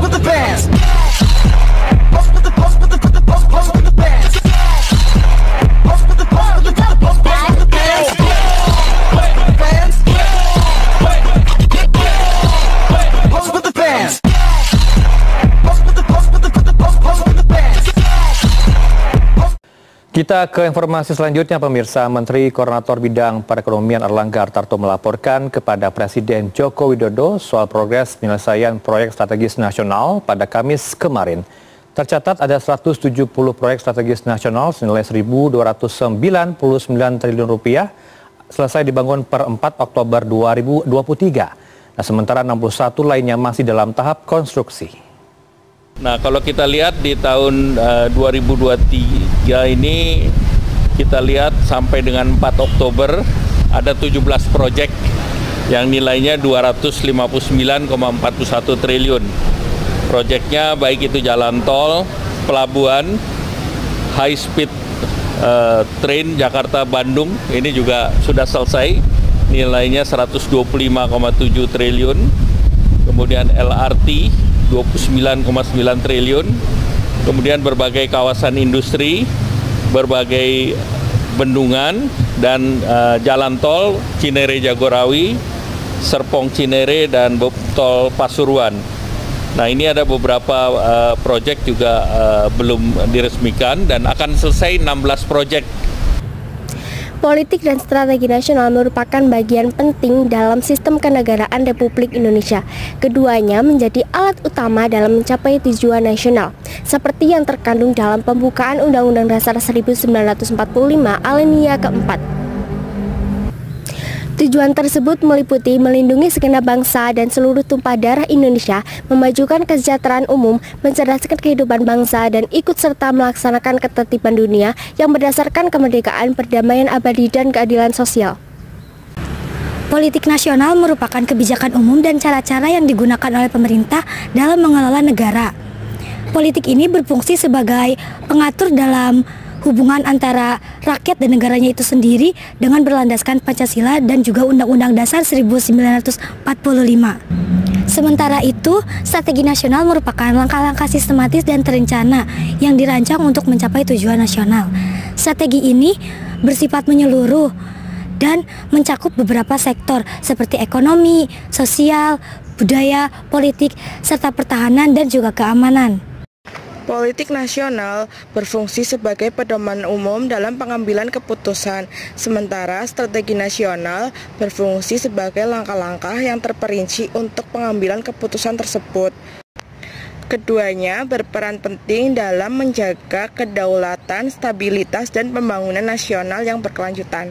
with the bands. Kita ke informasi selanjutnya, pemirsa. Menteri Koordinator Bidang Perekonomian Erlangga Hartarto melaporkan kepada Presiden Joko Widodo soal progres penyelesaian proyek strategis nasional pada Kamis kemarin. Tercatat ada 170 proyek strategis nasional senilai Rp1.299 triliun selesai dibangun per 4 Oktober 2023. Nah, sementara 61 lainnya masih dalam tahap konstruksi. Nah, kalau kita lihat di tahun 2023 ini, kita lihat sampai dengan 4 Oktober ada 17 proyek yang nilainya 259,41 triliun. Proyeknya baik itu jalan tol, pelabuhan, high speed train Jakarta-Bandung, ini juga sudah selesai, nilainya 125,7 triliun. Kemudian LRT 29,9 triliun, kemudian berbagai kawasan industri, berbagai bendungan, dan jalan tol Cinere Jagorawi, Serpong Cinere, dan tol Pasuruan. Nah, ini ada beberapa proyek juga belum diresmikan dan akan selesai 16 proyek. Politik dan strategi nasional merupakan bagian penting dalam sistem kenegaraan Republik Indonesia. Keduanya menjadi alat utama dalam mencapai tujuan nasional, seperti yang terkandung dalam pembukaan Undang-Undang Dasar 1945 Alinea keempat. Tujuan tersebut meliputi melindungi segenap bangsa dan seluruh tumpah darah Indonesia, memajukan kesejahteraan umum, mencerdaskan kehidupan bangsa, dan ikut serta melaksanakan ketertiban dunia yang berdasarkan kemerdekaan, perdamaian abadi, dan keadilan sosial. Politik nasional merupakan kebijakan umum dan cara-cara yang digunakan oleh pemerintah dalam mengelola negara. Politik ini berfungsi sebagai pengatur dalam hubungan antara rakyat dan negaranya itu sendiri dengan berlandaskan Pancasila dan juga Undang-Undang Dasar 1945. Sementara itu, strategi nasional merupakan langkah-langkah sistematis dan terencana yang dirancang untuk mencapai tujuan nasional. Strategi ini bersifat menyeluruh dan mencakup beberapa sektor seperti ekonomi, sosial, budaya, politik, serta pertahanan dan juga keamanan. Politik nasional berfungsi sebagai pedoman umum dalam pengambilan keputusan, sementara strategi nasional berfungsi sebagai langkah-langkah yang terperinci untuk pengambilan keputusan tersebut. Keduanya berperan penting dalam menjaga kedaulatan, stabilitas, dan pembangunan nasional yang berkelanjutan.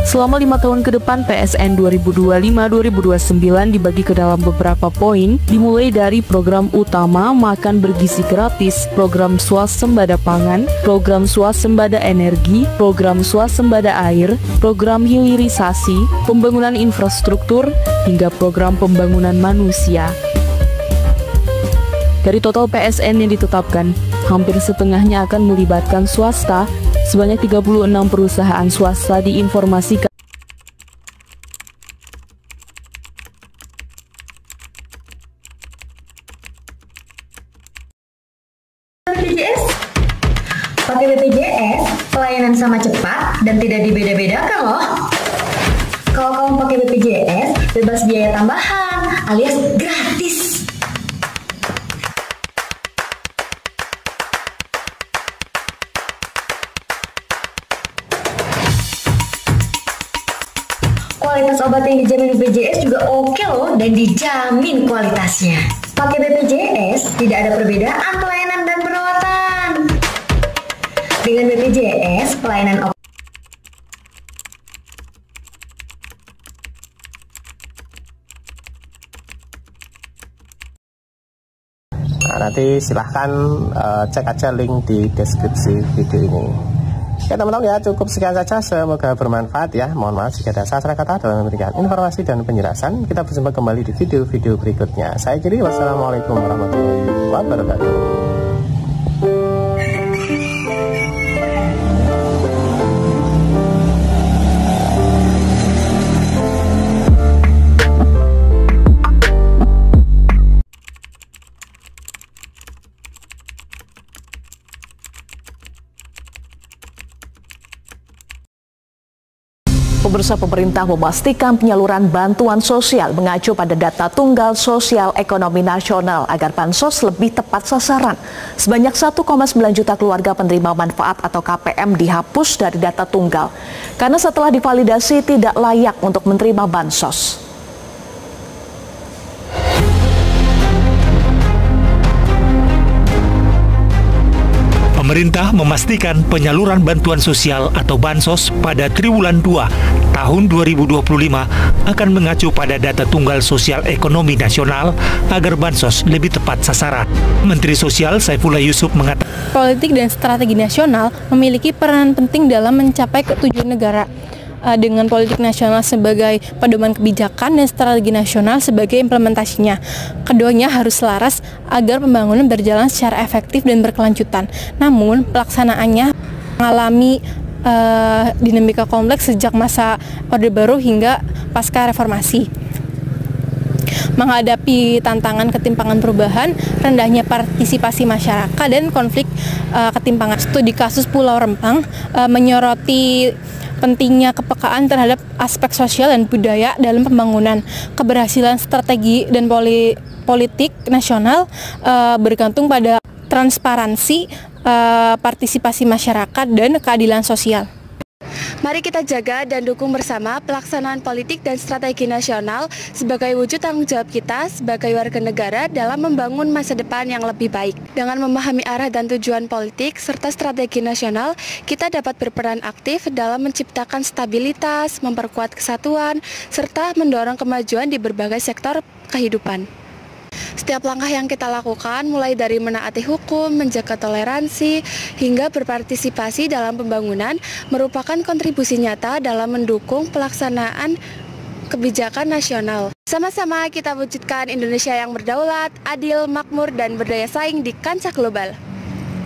Selama 5 tahun ke depan, PSN 2025-2029 dibagi ke dalam beberapa poin, dimulai dari program utama makan bergizi gratis, program swasembada pangan, program swasembada energi, program swasembada air, program hilirisasi, pembangunan infrastruktur, hingga program pembangunan manusia. Dari total PSN yang ditetapkan, hampir setengahnya akan melibatkan swasta. Sebanyak 36 perusahaan swasta diinformasikan. BPJS? Pakai BPJS, pelayanan sama cepat dan tidak dibeda-bedakan loh. Kalau kamu pakai BPJS, bebas biaya tambahan alias gratis. Kualitas obat yang dijamin BPJS juga oke loh dan dijamin kualitasnya. Pakai BPJS tidak ada perbedaan pelayanan dan perawatan. Dengan BPJS, pelayanan obat nanti silahkan cek aja link di deskripsi video ini. Ya teman-teman, ya cukup sekian saja, semoga bermanfaat ya. Mohon maaf jika ada salah kata dalam memberikan informasi dan penjelasan. Kita berjumpa kembali di video-video berikutnya. Saya Kiri, wassalamualaikum warahmatullahi wabarakatuh. Pemirsa, pemerintah memastikan penyaluran bantuan sosial mengacu pada data tunggal sosial ekonomi nasional agar bansos lebih tepat sasaran. Sebanyak 1,9 juta keluarga penerima manfaat atau KPM dihapus dari data tunggal karena setelah divalidasi tidak layak untuk menerima bansos. Pemerintah memastikan penyaluran bantuan sosial atau bansos pada triwulan 2 tahun 2025 akan mengacu pada data tunggal sosial ekonomi nasional agar bansos lebih tepat sasaran. Menteri Sosial Saifullah Yusuf mengatakan, politik dan strategi nasional memiliki peran penting dalam mencapai tujuan negara. Dengan politik nasional sebagai pedoman kebijakan dan strategi nasional sebagai implementasinya. Keduanya harus selaras agar pembangunan berjalan secara efektif dan berkelanjutan. Namun, pelaksanaannya mengalami dinamika kompleks sejak masa Orde Baru hingga pasca reformasi. Menghadapi tantangan ketimpangan perubahan, rendahnya partisipasi masyarakat, dan konflik ketimpangan. Studi kasus Pulau Rempang menyoroti pentingnya kepekaan terhadap aspek sosial dan budaya dalam pembangunan. Keberhasilan strategi dan politik nasional bergantung pada transparansi, partisipasi masyarakat, dan keadilan sosial. Mari kita jaga dan dukung bersama pelaksanaan politik dan strategi nasional sebagai wujud tanggung jawab kita sebagai warga negara dalam membangun masa depan yang lebih baik. Dengan memahami arah dan tujuan politik serta strategi nasional, kita dapat berperan aktif dalam menciptakan stabilitas, memperkuat kesatuan, serta mendorong kemajuan di berbagai sektor kehidupan. Setiap langkah yang kita lakukan, mulai dari menaati hukum, menjaga toleransi, hingga berpartisipasi dalam pembangunan, merupakan kontribusi nyata dalam mendukung pelaksanaan kebijakan nasional. Sama-sama kita wujudkan Indonesia yang berdaulat, adil, makmur, dan berdaya saing di kancah global.